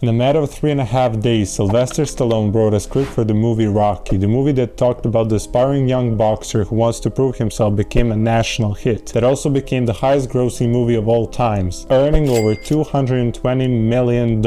In a matter of 3.5 days, Sylvester Stallone wrote a script for the movie Rocky. The movie that talked about the aspiring young boxer who wants to prove himself became a national hit that also became the highest grossing movie of all times, earning over $220 million,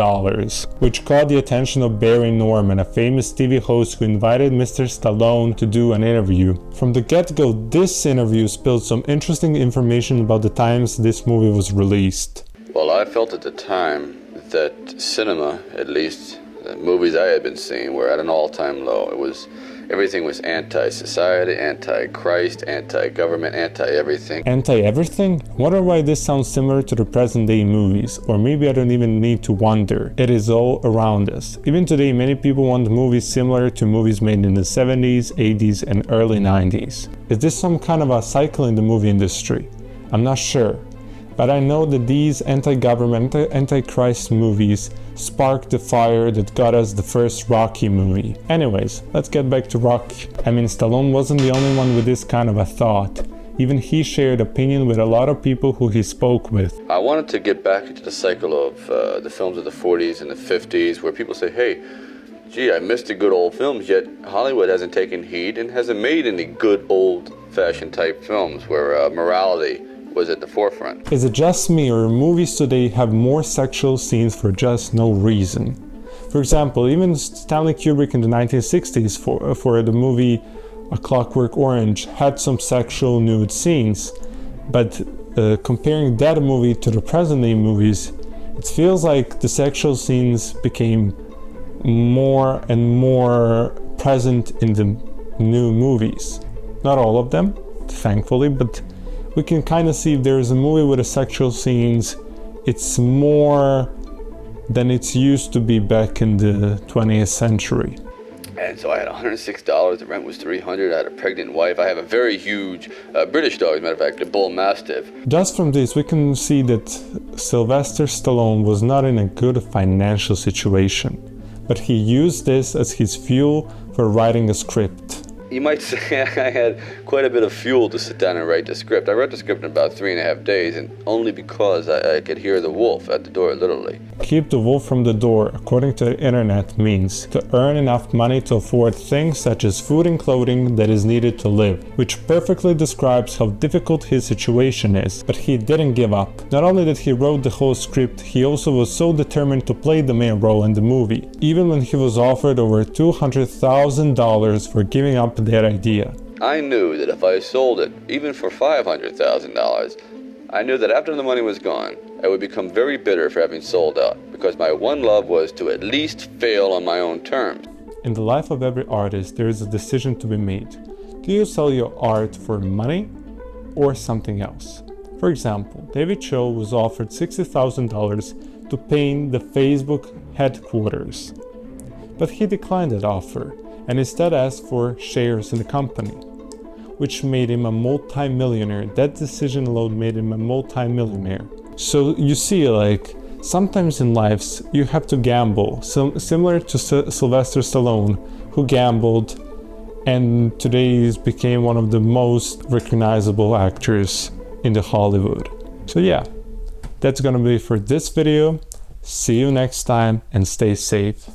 which caught the attention of Barry Norman, a famous TV host who invited Mr. Stallone to do an interview. From the get-go, this interview spilled some interesting information about the times this movie was released. Well, I felt at the time that cinema, at least the movies I had been seeing, were at an all-time low. Everything was anti-society, anti-Christ, anti-government, anti-everything. Anti-everything? Wonder why this sounds similar to the present-day movies, or maybe I don't even need to wonder. It is all around us. Even today, many people want movies similar to movies made in the 70s, 80s, and early 90s. Is this some kind of a cycle in the movie industry? I'm not sure. But I know that these anti-government, anti-Christ movies sparked the fire that got us the first Rocky movie. Anyways, let's get back to Rocky. I mean, Stallone wasn't the only one with this kind of a thought. Even he shared opinion with a lot of people who he spoke with. I wanted to get back into the cycle of the films of the 40s and the 50s where people say, hey, gee, I missed the good old films, yet Hollywood hasn't taken heed and hasn't made any good old-fashioned type films where morality was at the forefront. Is it just me, or movies today have more sexual scenes for just no reason? For example, even Stanley Kubrick in the 1960s for the movie A Clockwork Orange had some sexual nude scenes, but comparing that movie to the present-day movies, it feels like the sexual scenes became more and more present in the new movies. Not all of them, thankfully, but we can kind of see if there's a movie with the sexual scenes, it's more than it's used to be back in the 20th century. And so I had $106, the rent was $300, I had a pregnant wife, I have a very huge British dog, as a matter of fact, a bull mastiff. Just from this, we can see that Sylvester Stallone was not in a good financial situation, but he used this as his fuel for writing a script. You might say I had quite a bit of fuel to sit down and write the script. I wrote the script in about 3.5 days, and only because I could hear the wolf at the door, literally. Keep the wolf from the door, according to the internet, means to earn enough money to afford things such as food and clothing that is needed to live, which perfectly describes how difficult his situation is. But he didn't give up. Not only did he wrote the whole script, he also was so determined to play the main role in the movie, even when he was offered over $200,000 for giving up that idea. I knew that if I sold it, even for $500,000, I knew that after the money was gone, I would become very bitter for having sold out, because my one love was to at least fail on my own terms. In the life of every artist, there is a decision to be made. Do you sell your art for money or something else? For example, David Cho was offered $60,000 to paint the Facebook headquarters, but he declined that offer and instead asked for shares in the company, which made him a multi-millionaire. That decision alone made him a multi-millionaire. So you see, like, sometimes in lives you have to gamble, similar to Sylvester Stallone, who gambled and today became one of the most recognizable actors in the Hollywood. So yeah, that's gonna be for this video. See you next time and stay safe.